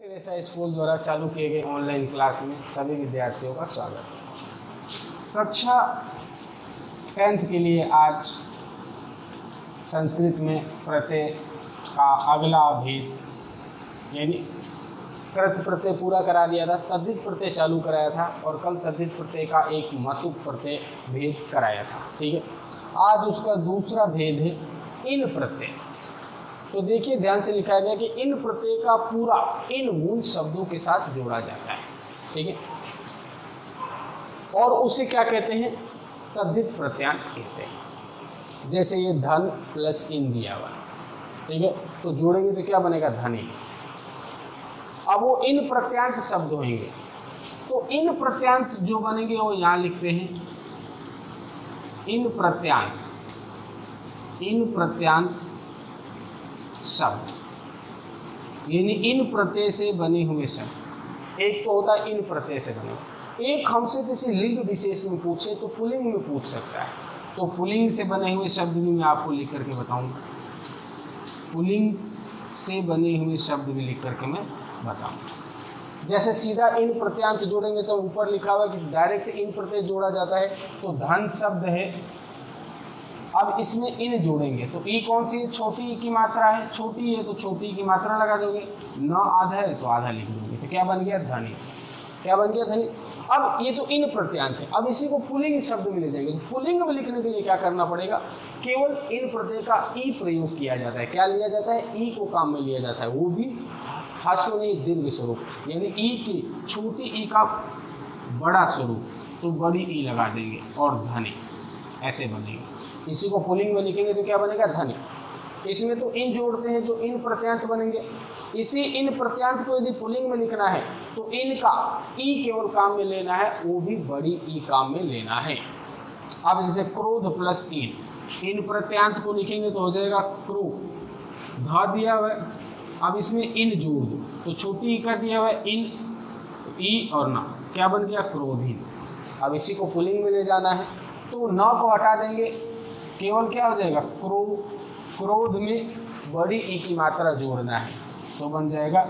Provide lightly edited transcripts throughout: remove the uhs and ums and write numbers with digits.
Teresa school द्वारा चालू किए गए ऑनलाइन क्लास में सभी विद्यार्थियों का स्वागत है। कक्षा 10th के लिए आज संस्कृत में प्रत्यय का अगला भेद यानी कृत प्रत्यय पूरा करा दिया था, तद्धित प्रत्यय चालू कराया था और कल तद्धित प्रत्यय का एक मतुक प्रत्यय भेद कराया था। ठीक है, आज उसका दूसरा भेद है इन प्रत्यय। तो देखिए ध्यान से लिखा गया कि इन प्रत्यय का पूरा इन मूल शब्दों के साथ जोड़ा जाता है। ठीक है, और उसे क्या कहते हैं? तद्धित प्रत्यांत कहते हैं। जैसे ये धन प्लस इन दिया हुआ, ठीक है, तो जोड़ेंगे तो क्या बनेगा? धनी। अब वो इन प्रत्यांत शब्द होंगे, तो इन प्रत्यांत जो बनेंगे वो यहाँ लिखते हैं इन प्रत्यांत शब्द, यानी इन प्रत्यय से बने हुए शब्द। एक तो होता है इन प्रत्यय से बने, एक हमसे किसी लिंग विशेष में पूछे तो पुल्लिंग में पूछ सकता है, तो पुल्लिंग से बने हुए शब्द भी मैं आपको लिख करके बताऊंगा। पुल्लिंग से बने हुए शब्द भी लिख करके मैं बताऊंगा। जैसे सीधा इन प्रत्यांत जोड़ेंगे तो ऊपर लिखा हुआ है कि डायरेक्ट इन प्रत्यय जोड़ा जाता है, तो धन शब्द है। अब इसमें इन जोड़ेंगे तो ई कौन सी है? छोटी ई की मात्रा है, छोटी है तो छोटी ई की मात्रा लगा दोगे, न आधा है तो आधा लिख दोगे, तो क्या बन गया? धनी। क्या बन गया? धनी। अब ये तो इन प्रत्यांत है, अब इसी को पुल्लिंग शब्द में ले जाएंगे, तो पुल्लिंग में लिखने के लिए क्या करना पड़ेगा? केवल इन प्रत्यय का ई प्रयोग किया जाता है। क्या लिया जाता है? ई को काम में लिया जाता है, वो भी हास्व नहीं दीर्घ स्वरूप, यानी ई की छोटी ई का बड़ा स्वरूप, तो बड़ी ई लगा देंगे और धनी ऐसे बनेंगे। इसी को पुल्लिंग में लिखेंगे तो क्या बनेगा? धनी। इसमें तो इन जोड़ते हैं जो इन प्रत्यांत बनेंगे। इसी इन प्रत्यांत को यदि पुल्लिंग में लिखना है तो इन का ई केवल काम में लेना है, वो भी बड़ी ई काम में लेना है। अब जैसे क्रोध प्लस इन प्रत्यांत को लिखेंगे तो हो जाएगा क्रो, धा दिया हुआ है। अब इसमें इन जोड़ दो तो छोटी ई का दिया हुआ है इन, ई और ना, क्या बन गया? क्रोधीन। अब इसी को पुल्लिंग में ले जाना है तो न को हटा देंगे, केवल क्या हो जाएगा? क्रोध में बड़ी ई की मात्रा जोड़ना है तो बन जाएगा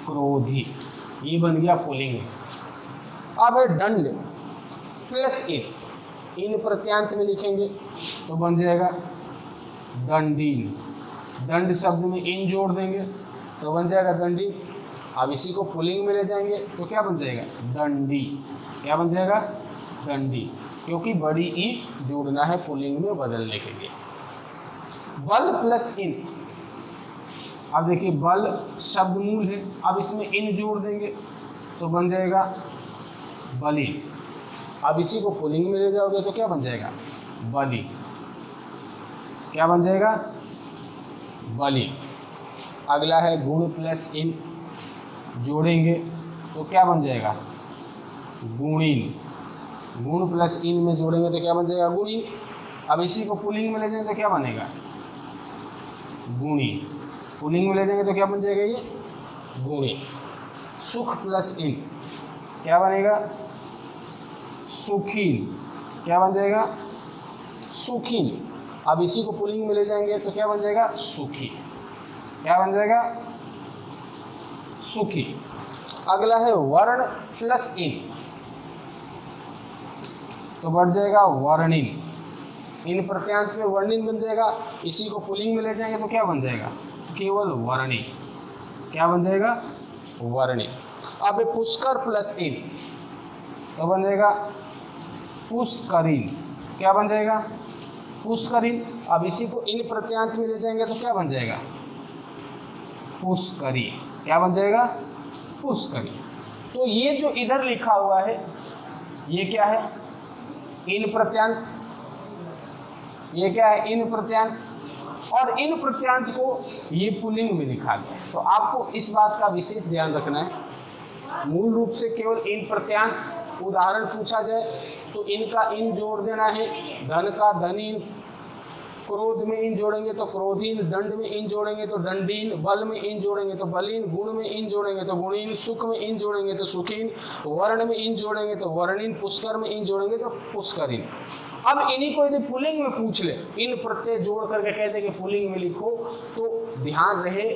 क्रोधी। ये बन गया पुल्लिंग। अब है दंड प्लस इन प्रत्यांत में लिखेंगे तो बन जाएगा दंडीन। दंड शब्द में इन जोड़ देंगे तो बन जाएगा दंडी। अब इसी को पुल्लिंग में ले जाएंगे तो क्या बन जाएगा? दंडी। क्या बन जाएगा? दंडी, क्योंकि बड़ी ई जोड़ना है पुल्लिंग में बदलने के लिए। बल प्लस इन, अब देखिए बल शब्द मूल है, अब इसमें इन जोड़ देंगे तो बन जाएगा बली। अब इसी को पुल्लिंग में ले जाओगे तो क्या बन जाएगा? बली। क्या बन जाएगा? बली। अगला है गुण प्लस इन, जोड़ेंगे तो क्या बन जाएगा? गुणीन। गुण प्लस इन में जोड़ेंगे तो क्या बन जाएगा? गुणी। अब इसी को पुल्लिंग में ले जाएंगे तो क्या बनेगा? गुणी। पुल्लिंग में ले जाएंगे तो क्या बन जाएगा? ये गुणी। सुख प्लस इन क्या बनेगा? सुखीन। क्या बन जाएगा? सुखीन। अब इसी को पुल्लिंग में ले जाएंगे तो क्या बन जाएगा? सुखी। क्या बन जाएगा? सुखी। अगला है वर्ण प्लस इन, तो बढ़ जाएगा वर्णिन। इन प्रत्यांत में वर्णिन बन जाएगा, इसी को पुल्लिंग में ले जाएंगे तो क्या बन जाएगा? केवल वर्णी। क्या बन जाएगा? वर्णी। अब पुष्कर प्लस इन तो बन जाएगा पुष्करीन। क्या बन जाएगा? पुष्करीन। अब इसी को इन प्रत्यांत में ले जाएंगे तो क्या बन जाएगा? पुष्करी। क्या बन जाएगा? पुष्करी। तो ये जो इधर लिखा हुआ है ये क्या है? इन प्रत्यांत। ये क्या है? इन प्रत्यांत। और इन प्रत्यांत को ये पुल्लिंग में लिखा गया, तो आपको इस बात का विशेष ध्यान रखना है। मूल रूप से केवल इन प्रत्यांत, उदाहरण पूछा जाए तो इनका इन जोड़ देना है, धन का धनीन, क्रोध में इन जोड़ेंगे तो क्रोधीन, दंड में इन जोड़ेंगे तो दंडीन, बल में इन जोड़ेंगे तो बलीन, गुण में इन जोड़ेंगे तो गुणीन, सुख में इन जोड़ेंगे तो सुखीन, वर्ण में इन जोड़ेंगे तो वर्णीन, पुष्कर में इन जोड़ेंगे तो पुष्करीन। अब इन्हीं को यदि पुल्लिंग में पूछ ले, इन प्रत्यय जोड़ करके कहते कि पुल्लिंग में लिखो, तो ध्यान रहे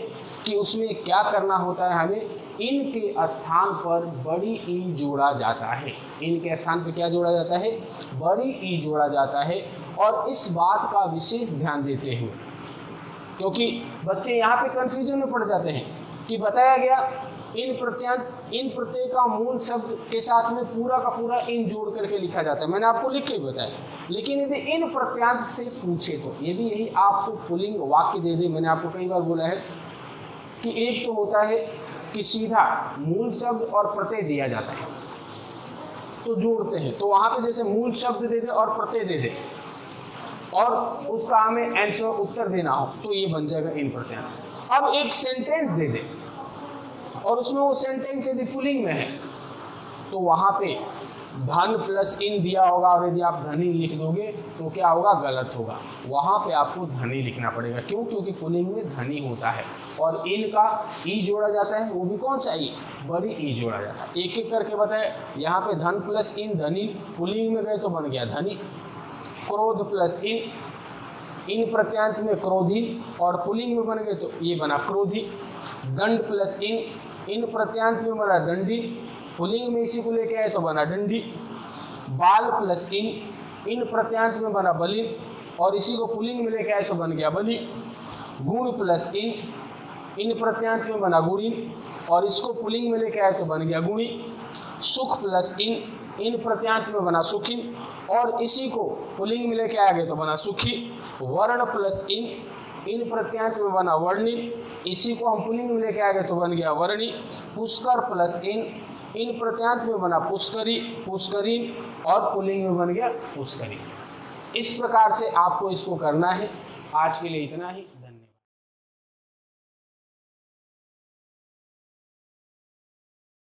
कि उसमें क्या करना होता है, हमें इन के स्थान पर बड़ी ई जोड़ा जाता है। इन के स्थान पर क्या जोड़ा जाता है, बड़ी ई जोड़ा जाता है। और इस बात का विशेष ध्यान देते हुए, क्योंकि बच्चे यहाँ पे कंफ्यूजन में पड़ जाते हैं कि बताया गया इन प्रत्यय का मूल शब्द के साथ में पूरा का पूरा इन जोड़ करके लिखा जाता है, मैंने आपको लिख के बताया। लेकिन यदि इन प्रत्यय से पूछे तो, यदि यही आपको पुल्लिंग वाक्य दे दे, मैंने आपको कई बार बोला है कि एक तो होता है कि सीधा मूल शब्द और प्रत्यय दिया जाता है तो जोड़ते हैं, तो वहाँ पे जैसे मूल शब्द दे दे और प्रत्यय दे दे और उसका हमें आंसर उत्तर देना हो तो ये बन जाएगा इन प्रत्यय। अब एक सेंटेंस दे दे और उसमें वो सेंटेंस यदि पुल्लिंग में है तो वहाँ पे धन प्लस इन दिया होगा, और यदि आप धनी लिख दोगे तो क्या होगा, गलत होगा। वहाँ पे आपको धनी लिखना पड़ेगा। क्यों? क्योंकि पुल्लिंग में धनी होता है और इन का ई जोड़ा जाता है, वो भी कौन सा ई, बड़ी ई जोड़ा जाता है। एक एक करके बताए। यहाँ पे धन प्लस इन धनी, पुल्लिंग में गए तो बन गया धनी। क्रोध प्लस इन प्रत्यांत में क्रोधी, और पुल्लिंग में बन गए तो ये बना क्रोधी। दंड प्लस इन प्रत्यांत में बना दंडी, पुल्लिंग में इसी को लेके आए तो बना डंडी। बाल प्लस इन प्रत्यांत में बना बलिन, और इसी को पुल्लिंग में लेके आए तो बन गया बलि। गुण प्लस इन प्रत्यांत में बना गुणिन, और इसको पुल्लिंग में लेके आए तो बन गया गुणी। सुख प्लस इन प्रत्यांत में बना सुखिन, और इसी को पुल्लिंग में लेके आ गए तो बना सुखी। वर्ण प्लस इन प्रत्यांत में बना वर्णिन, इसी को हम पुल्लिंग में लेके आ गए तो बन गया वर्णी। पुष्कर प्लस इन प्रत्यांत में बना पुष्करीन, और पुल्लिंग में बन गया पुष्करी। इस प्रकार से आपको इसको करना है। आज के लिए इतना ही, धन्यवाद।